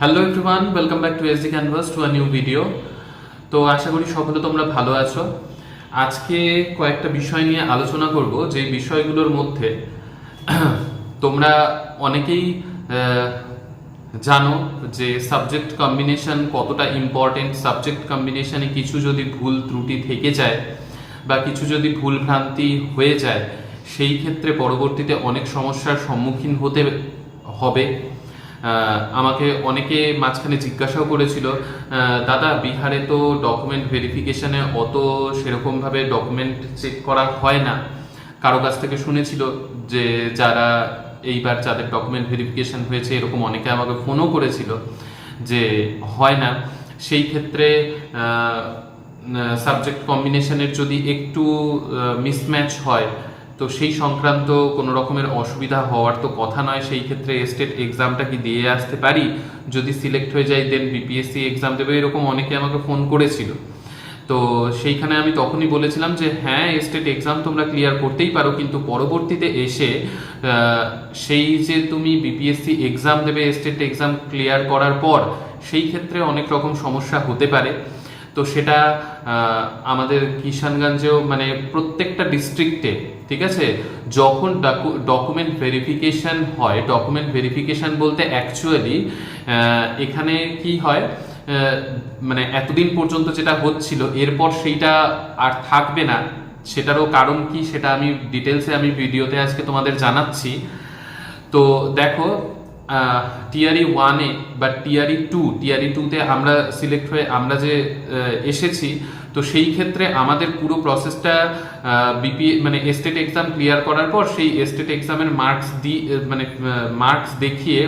Hello everyone, welcome back to SD canvas to a new video. তো আশা করি সকলে তোমরা ভালো আছো। আজকে কয়েকটা বিষয় নিয়ে আলোচনা করব, যে বিষয়গুলোর মধ্যে তোমরা অনেকেই জানো যে সাবজেক্ট কম্বিনেশন কতটা ইম্পর্টেন্ট। সাবজেক্ট কম্বিনেশনে কিছু যদি ভুল ত্রুটি থেকে যায় বা কিছু যদি ভুল ভ্রান্তি হয়ে যায়, সেই ক্ষেত্রে পরবর্তীতে অনেক সমস্যার সম্মুখীন হতে হবে। আমাকে অনেকে মাঝখানে জিজ্ঞাসাও করেছিল, দাদা বিহারে তো ডকুমেন্ট ভেরিফিকেশনে অত সেরকমভাবে ডকুমেন্ট চেক করা হয় না। কারো কাছ থেকে শুনেছিল যে যারা এইবার যাদের ডকুমেন্ট ভেরিফিকেশন হয়েছে, এরকম অনেকে আমাকে ফোনও করেছিল যে হয় না। সেই ক্ষেত্রে সাবজেক্ট কম্বিনেশনের যদি একটু মিসম্যাচ হয় তো সেই সংক্রান্ত কোনো রকমের অসুবিধা হওয়ার তো কথা নয়। সেই ক্ষেত্রে স্টেট এক্সামটা কি দিয়ে আসতে পারি, যদি সিলেক্ট হয়ে যায় দেন বিপিএসসি এক্সাম দেবে, এরকম অনেকে আমাকে ফোন করেছিল। তো সেইখানে আমি তখনই বলেছিলাম যে হ্যাঁ, স্টেট এক্সাম তোমরা ক্লিয়ার করতেই পারো, কিন্তু পরবর্তীতে এসে সেই যে তুমি বিপিএসসি এক্সাম দেবে স্টেট এক্সাম ক্লিয়ার করার পর, সেই ক্ষেত্রে অনেক রকম সমস্যা হতে পারে। তো সেটা আমাদের কিষানগঞ্জেও মানে প্রত্যেকটা ডিস্ট্রিক্টে, ঠিক আছে, যখন ডকুমেন্ট ভেরিফিকেশন হয়, ডকুমেন্ট ভেরিফিকেশন বলতে অ্যাকচুয়ালি এখানে কি হয়, মানে এতদিন পর্যন্ত যেটা হচ্ছিল এরপর সেইটা আর থাকবে না। সেটারও কারণ কি সেটা আমি ডিটেলসে ভিডিওতে আজকে তোমাদের জানাচ্ছি। তো দেখো, টিআরই ওয়ানে বা টিআরই টুতে আমরা সিলেক্ট হয়ে আমরা যে এসেছি, তো সেই ক্ষেত্রে আমাদের পুরো প্রসেসটা মানে স্টেট এক্সাম ক্লিয়ার করার পর সেই স্টেট এক্সামের মার্কস দেখিয়ে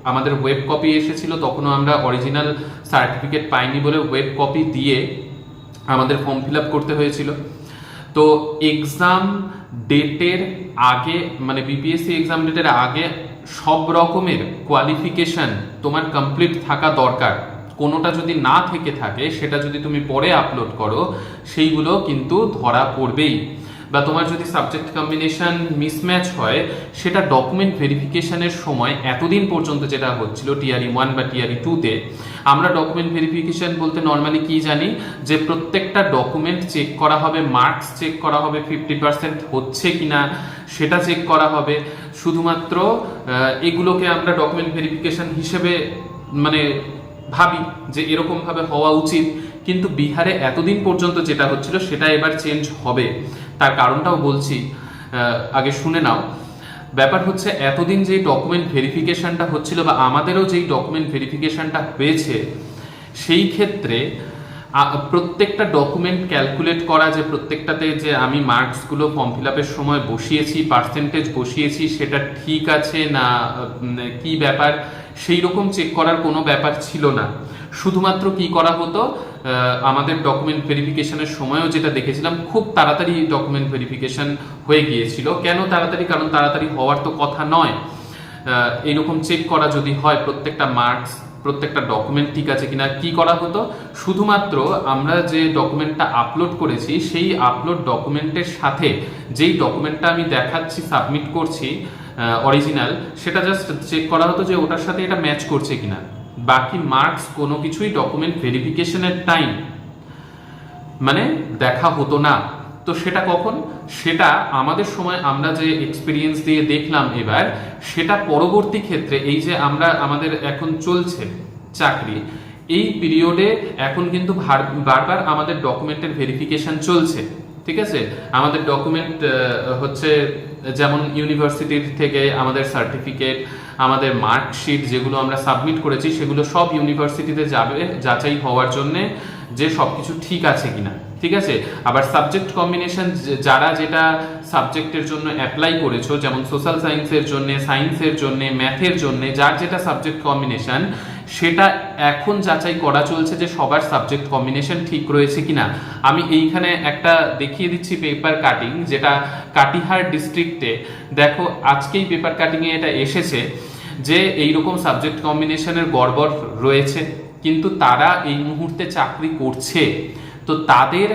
আমাদের ওয়েব কপি এসেছিল। তখনও আমরা অরিজিনাল সার্টিফিকেট পাইনি বলে ওয়েব কপি দিয়ে আমাদের ফর্ম ফিল আপ করতে হয়েছিল। তো এক্সাম ডেটের আগে, মানে বিপিএসসি এক্সাম ডেটের আগে সব রকমের কোয়ালিফিকেশন তোমার কমপ্লিট থাকা দরকার। কোনোটা যদি না থেকে থাকে, সেটা যদি তুমি পরে আপলোড করো, সেইগুলো কিন্তু ধরা পড়বেই। বা তোমার যদি সাবজেক্ট কম্বিনেশন মিসম্যাচ হয়, সেটা ডকুমেন্ট ভেরিফিকেশনের সময় এতদিন পর্যন্ত যেটা হচ্ছিল টিআরই ওয়ান বা টিআরই টুতে, আমরা ডকুমেন্ট ভেরিফিকেশন বলতে নর্মালি কি জানি, যে প্রত্যেকটা ডকুমেন্ট চেক করা হবে, মার্কস চেক করা হবে, 50% হচ্ছে কিনা সেটা চেক করা হবে। শুধুমাত্র এগুলোকে আমরা ডকুমেন্ট ভেরিফিকেশন হিসেবে মানে ভাবি যে এরকম ভাবে হওয়া উচিত। কিন্তু বিহারে এতদিন পর্যন্ত যেটা হচ্ছিল সেটা এবার চেঞ্জ হবে। তার কারণটাও বলছি, আগে শুনে নাও। ব্যাপার হচ্ছে, এতদিন যেই ডকুমেন্ট ভেরিফিকেশনটা হচ্ছিল বা আমাদেরও যেই ডকুমেন্ট ভেরিফিকেশনটা হয়েছে, সেই ক্ষেত্রে প্রত্যেকটা ডকুমেন্ট ক্যালকুলেট করা, যে প্রত্যেকটাতে যে আমি মার্কসগুলো ফর্ম ফিল আপের সময় বসিয়েছি, পার্সেন্টেজ বসিয়েছি, সেটা ঠিক আছে না কি ব্যাপার, সেই রকম চেক করার কোনো ব্যাপার ছিল না। শুধুমাত্র কি করা হতো, আমাদের ডকুমেন্ট ভেরিফিকেশনের সময়ও যেটা দেখেছিলাম, খুব তাড়াতাড়ি ডকুমেন্ট ভেরিফিকেশন হয়ে গিয়েছিল। কেন তাড়াতাড়ি? কারণ তাড়াতাড়ি হওয়ার তো কথা নয়। এইরকম চেক করা যদি হয় প্রত্যেকটা মার্কস, প্রত্যেকটা ডকুমেন্ট ঠিক আছে কিনা, কি করা হতো, শুধুমাত্র আমরা যে ডকুমেন্টটা আপলোড করেছি সেই আপলোড ডকুমেন্টের সাথে যেই ডকুমেন্টটা আমি দেখাচ্ছি, সাবমিট করছি অরিজিনাল, সেটা জাস্ট চেক করা হতো যে ওটার সাথে এটা ম্যাচ করছে কিনা। বাকি মার্কস কোনো কিছুই ডকুমেন্ট ভেরিফিকেশনের টাইম মানে দেখা হতো না। তো সেটা কখন? সেটা আমাদের সময় আমরা যে এক্সপিরিয়েন্স দিয়ে দেখলাম এবার, সেটা পরবর্তী ক্ষেত্রে এই যে আমাদের এখন চলছে চাকরি, এই পিরিয়ডে এখন কিন্তু বারবার আমাদের ডকুমেন্টের ভেরিফিকেশন চলছে। ঠিক আছে, আমাদের ডকুমেন্ট হচ্ছে যেমন ইউনিভার্সিটির থেকে আমাদের সার্টিফিকেট, আমাদের মার্কশিট যেগুলো আমরা সাবমিট করেছি, সেগুলো সব ইউনিভার্সিটিতে যাবে যাচাই হওয়ার জন্যে যে সবকিছু ঠিক আছে কিনা। ঠিক আছে, আবার সাবজেক্ট কম্বিনেশন যারা যেটা সাবজেক্টের জন্য অ্যাপ্লাই করেছো, যেমন সোশ্যাল সায়েন্সের জন্য, সায়েন্সের জন্য, ম্যাথের জন্য, যার যেটা সাবজেক্ট কম্বিনেশন, সেটা এখন যাচাই করা চলছে যে সবার সাবজেক্ট কম্বিনেশন ঠিক রয়েছে কিনা। আমি এইখানে একটা দেখিয়ে দিচ্ছি পেপার কাটিং, যেটা কাটিহার ডিস্ট্রিক্টে, দেখো আজকেই পেপার কাটিংয়ে এটা এসেছে যে এইরকম সাবজেক্ট কম্বিনেশনের গড়বড় রয়েছে, কিন্তু তারা এই মুহূর্তে চাকরি করছে। তো তাদের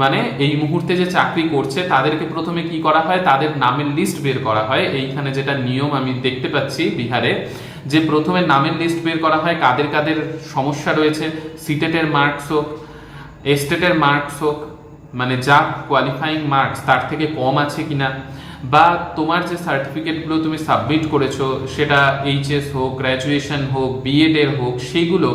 মানে এই মুহূর্তে যে চাকরি করছে তাদেরকে প্রথমে কি করা হয়, তাদের নামের লিস্ট বের করা হয়। এইখানে যেটা নিয়ম আমি দেখতে পাচ্ছি বিহারে, যে প্রথমে নামের লিস্ট বের করা হয় কাদের কাদের সমস্যা রয়েছে, সিটেটের মার্কস হোক, এস্টেটের মার্কস হোক, মানে যা কোয়ালিফাইং মার্কস তার থেকে কম আছে কিনা, বা তোমার যে সার্টিফিকেটগুলো তুমি সাবমিট করেছো সেটা এইচএস হোক, গ্র্যাজুয়েশন হোক, বিএড এর হোক, সেইগুলো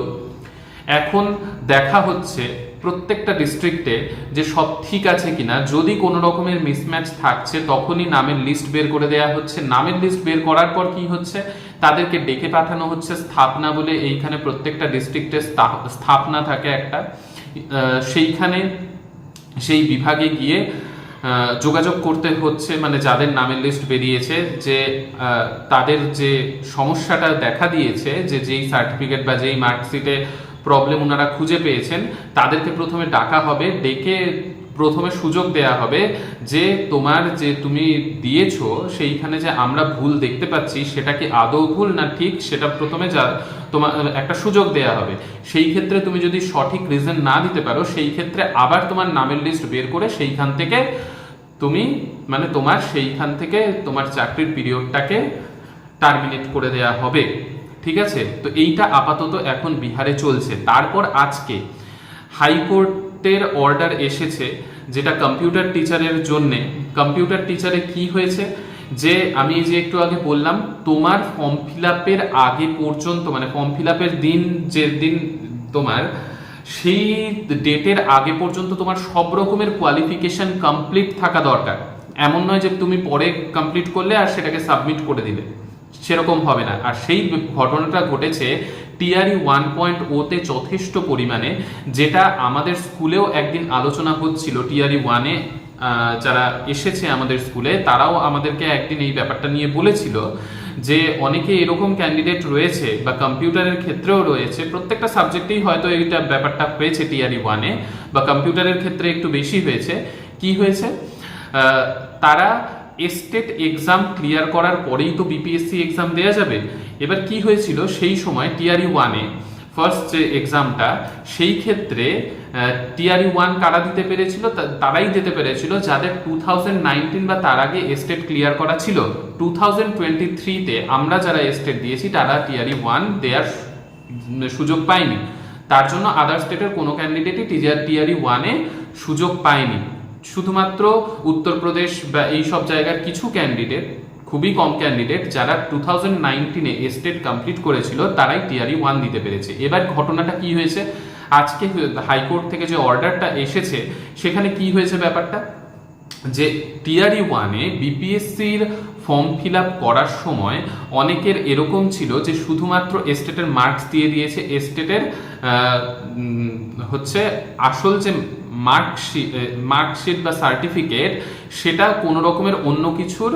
এখন দেখা হচ্ছে প্রত্যেকটা ডিস্ট্রিক্টে যে সব ঠিক আছে কিনা। যদি কোনো রকমের মিসম্যাচ থাকছে তখনই নামের লিস্ট বের করে দেওয়া হচ্ছে। নামের লিস্ট বের করার পর কি হচ্ছে, তাদেরকে ডেকে পাঠানো হচ্ছে স্থাপনা বলে, এইখানে প্রত্যেকটা ডিস্ট্রিক্টে স্থাপনা থাকে একটা, সেইখানে সেই বিভাগে গিয়ে যোগাযোগ করতে হচ্ছে, মানে যাদের নামের লিস্ট বেরিয়েছে, যে তাদের যে সমস্যাটা দেখা দিয়েছে, যে যেই সার্টিফিকেট বা যেই মার্কশিটে প্রবলেম ওনারা খুঁজে পেয়েছেন, তাদেরকে প্রথমে ডাকা হবে, ডেকে প্রথমে সুযোগ দেয়া হবে যে তোমার যে তুমি দিয়েছো সেইখানে যে আমরা ভুল দেখতে পাচ্ছি সেটা কি আদৌ ভুল না ঠিক, সেটা প্রথমে যা তোমার একটা সুযোগ দেয়া হবে। সেই ক্ষেত্রে তুমি যদি সঠিক রিজন না দিতে পারো, সেই ক্ষেত্রে আবার তোমার নামের লিস্ট বের করে সেইখান থেকে তুমি মানে তোমার সেইখান থেকে তোমার চাকরির পিরিয়ডটাকে টার্মিনেট করে দেয়া হবে। ঠিক আছে, তো এইটা আপাতত এখন বিহারে চলছে। তারপর আজকে হাইকোর্টের অর্ডার এসেছে যেটা কম্পিউটার টিচারের জন্যে। কম্পিউটার টিচারে কি হয়েছে, যে আমি যে একটু আগে বললাম, তোমার ফর্ম ফিল আপের আগে পর্যন্ত, মানে ফর্ম ফিল আপের দিন যে দিন তোমার, সেই ডেটের আগে পর্যন্ত তোমার সব রকমের কোয়ালিফিকেশন কমপ্লিট থাকা দরকার। এমন নয় যে তুমি পরে কমপ্লিট করলে আর সেটাকে সাবমিট করে দিলে, সেরকম হবে না। আর সেই ঘটনাটা ঘটেছে টিআরই 1.0 যথেষ্ট পরিমাণে, যেটা আমাদের স্কুলেও একদিন আলোচনা হচ্ছিল। টিআরই 1-এ যারা এসেছে আমাদের স্কুলে তারাও আমাদেরকে একদিন এই ব্যাপারটা নিয়ে বলেছিল যে অনেকে এরকম ক্যান্ডিডেট রয়েছে, বা কম্পিউটারের ক্ষেত্রেও রয়েছে, প্রত্যেকটা সাবজেক্টেই হয়তো এইটা ব্যাপারটা হয়েছে টিআরই 1-এ, বা কম্পিউটারের ক্ষেত্রে একটু বেশি হয়েছে। কি হয়েছে, তারা স্টেট এক্সাম ক্লিয়ার করার পরেই তো বিপিএসসি এক্সাম দেওয়া যাবে। এবার কি হয়েছিল, সেই সময় টিআরই 1-এ ফার্স্ট যে এক্সামটা, সেই ক্ষেত্রে টিআরই 1 কারা দিতে পেরেছিল, তারাই দিতে পেরেছিল যাদের 2019 বা তার আগে স্টেট ক্লিয়ার করা ছিল। 2023-তে আমরা যারা স্টেট দিয়েছি তারা টিআরই 1 দেওয়ার সুযোগ পায়নি। তার জন্য আদার স্টেটের কোনো ক্যান্ডিডেটই টিআরই 1-এ সুযোগ পায়নি। শুধুমাত্র উত্তরপ্রদেশ বা এই সব জায়গার কিছু ক্যান্ডিডেট, খুবই কম ক্যান্ডিডেট যারা 2019-এ স্টেট কমপ্লিট করেছিল, তারাই টিআরই 1 দিতে পেরেছে। এবার ঘটনাটা কি হয়েছে, আজকে হাইকোর্ট থেকে যে অর্ডারটা এসেছে সেখানে কি হয়েছে ব্যাপারটা, যে টিআরই 1-এ বিপিএসসির ফর্ম ফিল আপ করার সময় অনেকের এরকম ছিল যে শুধুমাত্র স্টেটের মার্কস দিয়ে দিয়েছে, স্টেটের হচ্ছে আসল যে মার্কশিট বা সার্টিফিকেট সেটা কোনো রকমের অন্য কিছুর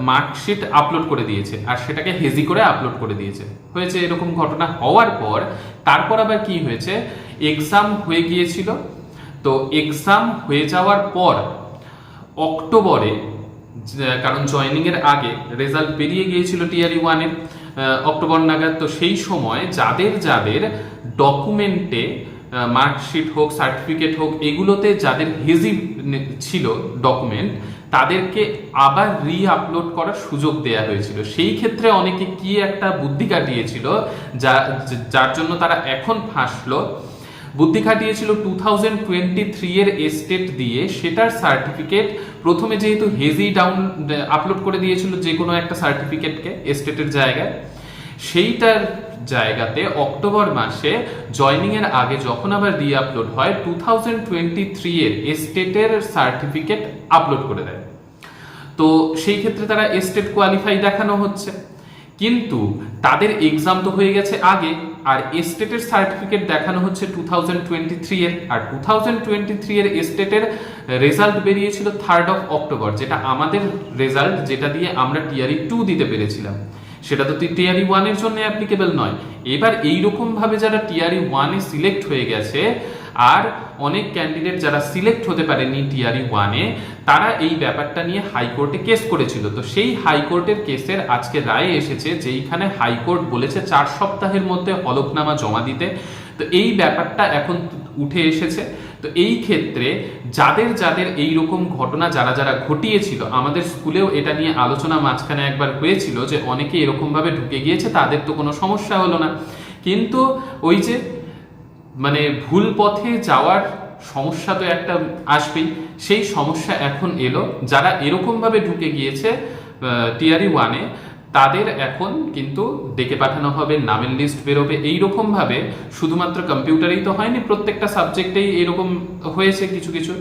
মার্কশিট আপলোড করে দিয়েছে, আর সেটাকে হেজি করে আপলোড করে দিয়েছে। হয়েছে এরকম ঘটনা হওয়ার পর তারপর আবার কি হয়েছে, এক্সাম হয়ে গিয়েছিল। তো এক্সাম হয়ে যাওয়ার পর অক্টোবরে, কারণ জয়েনিং এর আগে রেজাল্ট বেরিয়ে গিয়েছিল টিআরই 1-এর অক্টোবর নাগাদ, তো সেই সময় যাদের যাদের ডকুমেন্টে মার্কশিট হোক, সার্টিফিকেট হোক, এগুলোতে যাদের হেজি ছিল ডকুমেন্ট, তাদেরকে আবার রি আপলোড করার সুযোগ দেয়া হয়েছিল। সেই ক্ষেত্রে অনেকে কি একটা বুদ্ধি কাটিয়েছিল, যার জন্য তারা এখন ফাঁসলো। বুদ্ধি খাটিয়েছিল 2023-এর স্টেট দিয়ে, সেটার সার্টিফিকেট প্রথমে যেহেতু হেজি আপলোড করে দিয়েছিল যে কোনো একটা সার্টিফিকেটকে স্টেটের জায়গায়, সেইটার জায়গাতে অক্টোবর মাসে জয়নিং এর আগে যখন আবার রি আপলোড হয় 2023-এর স্টেটের সার্টিফিকেট আপলোড করে দেয়। তো সেই ক্ষেত্রে তারা স্টেট কোয়ালিফাই দেখানো হচ্ছে, কিন্তু তাদের এক্সাম তো হয়ে গেছে আগে, আর স্টেটের সার্টিফিকেট দেখানো হচ্ছে 2023-এর, আর 2023-এর স্টেটের রেজাল্ট বেরিয়েছিল 3rd of অক্টোবর, যেটা আমাদের রেজাল্ট, যেটা দিয়ে আমরা টিআরই 2 দিতে পেরেছিলাম, সেটা তো টিআরই 1-এর জন্য অ্যাপ্লিকেবল নয়। এবার এইরকম ভাবে যারা টিআরই 1-এ সিলেক্ট হয়ে গেছে, আর অনেক ক্যান্ডিডেট যারা সিলেক্ট হতে পারেনি টিআরই 1-এ, তারা এই ব্যাপারটা নিয়ে হাইকোর্টে কেস করেছিল। তো সেই হাইকোর্টের কেসের আজকে রায় এসেছে, যেইখানে হাইকোর্ট বলেছে 4 সপ্তাহের মধ্যে হলফনামা জমা দিতে। তো এই ব্যাপারটা এখন উঠে এসেছে। তো এই ক্ষেত্রে যাদের যাদের এই রকম ঘটনা যারা যারা ঘটিয়েছিল, আমাদের স্কুলেও এটা নিয়ে আলোচনা মাঝখানে একবার হয়েছিল যে অনেকে এরকমভাবে ঢুকে গিয়েছে, তাদের তো কোনো সমস্যা হলো না, কিন্তু ওই যে মানে ভুল পথে যাওয়ার সমস্যা তো একটা আসবেই। সেই সমস্যা এখন এলো, যারা এরকমভাবে ঢুকে গিয়েছে টিআরই 1-এ তাদের এখন কিন্তু ডেকে পাঠানো হবে, নামের লিস্ট বেরোবে। এইরকমভাবে শুধুমাত্র কম্পিউটারেই তো হয়নি, প্রত্যেকটা সাবজেক্টেই এরকম হয়েছে কিছু কিছু,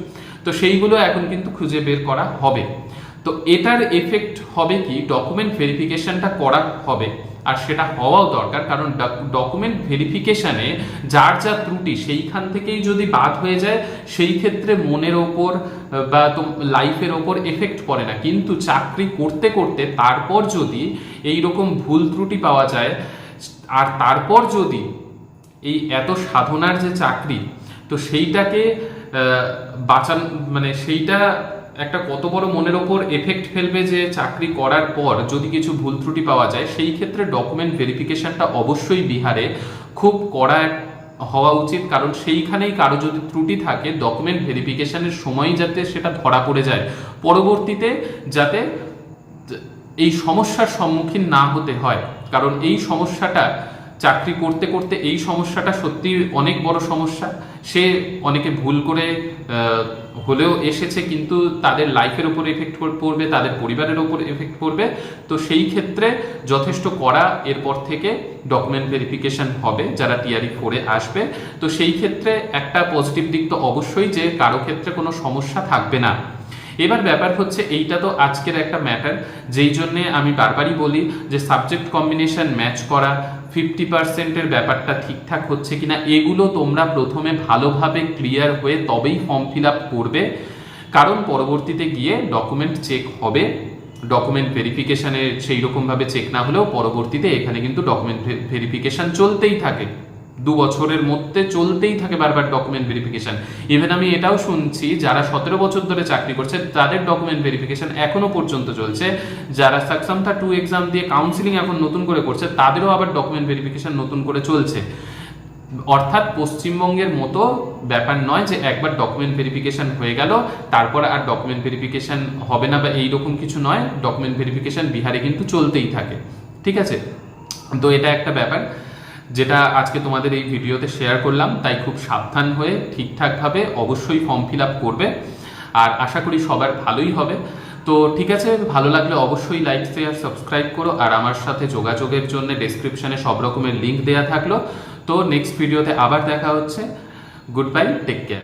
তো সেইগুলো এখন কিন্তু খুঁজে বের করা হবে। তো এটার এফেক্ট হবে কি, ডকুমেন্ট ভেরিফিকেশনটা করা হবে, আর সেটা হওয়াও দরকার, কারণ ডকুমেন্ট ভেরিফিকেশনে যার যা ত্রুটি সেইখান থেকেই যদি বাদ হয়ে যায় সেই ক্ষেত্রে মনের ওপর বা লাইফের ওপর এফেক্ট পড়ে না, কিন্তু চাকরি করতে করতে তারপর যদি এই রকম ভুল ত্রুটি পাওয়া যায়, আর তারপর যদি এই এত সাধনার যে চাকরি, তো সেইটাকে বাঁচান মানে সেইটা একটা কত বড় মনের ওপর এফেক্ট ফেলবে যে চাকরি করার পর যদি কিছু ভুল ত্রুটি পাওয়া যায়। সেই ক্ষেত্রে ডকুমেন্ট ভেরিফিকেশনটা অবশ্যই বিহারে খুব কড়া হওয়া উচিত, কারণ সেইখানেই কারো যদি ত্রুটি থাকে ডকুমেন্ট ভেরিফিকেশনের সময় যাতে সেটা ধরা পড়ে যায়, পরবর্তীতে যাতে এই সমস্যার সম্মুখীন না হতে হয়। কারণ এই সমস্যাটা চাকরি করতে করতে এই সমস্যাটা সত্যি অনেক বড় সমস্যা। সে অনেকে ভুল করে হলেও এসেছে, কিন্তু তাদের লাইফের ওপর এফেক্ট পড়বে, তাদের পরিবারের ওপর এফেক্ট পড়বে। তো সেই ক্ষেত্রে যথেষ্ট কড়া এরপর থেকে ডকুমেন্ট ভেরিফিকেশন হবে যারা টিআরই 4-এ আসবে। তো সেই ক্ষেত্রে একটা পজিটিভ দিক তো অবশ্যই, যে কারো ক্ষেত্রে কোনো সমস্যা থাকবে না। এবার ব্যাপার হচ্ছে, এইটা তো আজকের একটা ম্যাটার, যেই জন্যে আমি বারবারই বলি যে সাবজেক্ট কম্বিনেশন ম্যাচ করা, 50%-এর ব্যাপারটা ঠিকঠাক হচ্ছে কিনা, এগুলো তোমরা প্রথমে ভালোভাবে ক্লিয়ার হয়ে তবেই ফর্ম ফিল আপ করবে, কারণ পরবর্তীতে গিয়ে ডকুমেন্ট চেক হবে। ডকুমেন্ট ভেরিফিকেশনে সেই রকমভাবে চেক না হলেও পরবর্তীতে এখানে কিন্তু ডকুমেন্ট ভেরিফিকেশন চলতেই থাকে, 2 বছরের মধ্যে চলতেই থাকে বারবার ডকুমেন্ট ভেরিফিকেশন। ইভেন আমি এটাও শুনছি যারা 17 বছর ধরে চাকরি করছে তাদের ডকুমেন্ট ভেরিফিকেশন এখনো পর্যন্ত চলছে। যারা সাকসামথা 2 এক্সাম দিয়ে কাউন্সিলিং এখন নতুন করে করছে তাদেরও আবার ডকুমেন্ট ভেরিফিকেশন নতুন করে চলছে। অর্থাৎ পশ্চিমবঙ্গের মতো ব্যাপার নয় যে একবার ডকুমেন্ট ভেরিফিকেশন হয়ে গেল তারপর আর ডকুমেন্ট ভেরিফিকেশন হবে না, বা এইরকম কিছু নয়। ডকুমেন্ট ভেরিফিকেশন বিহারে কিন্তু চলতেই থাকে, ঠিক আছে? তো এটা একটা ব্যাপার যেটা আজকে তোমাদের এই ভিডিওতে শেয়ার করলাম। তাই খুব সাবধান হয়ে ঠিকঠাকভাবে অবশ্যই ফর্ম ফিল আপ করবে, আর আশা করি সবার ভালোই হবে। তো ঠিক আছে, ভালো লাগলে অবশ্যই লাইক, শেয়ার, সাবস্ক্রাইব করো, আর আমার সাথে যোগাযোগের জন্য ডেসক্রিপশনে সব রকমের লিঙ্ক দেওয়া থাকলো। তো নেক্সট ভিডিওতে আবার দেখা হচ্ছে। Good bye, take care.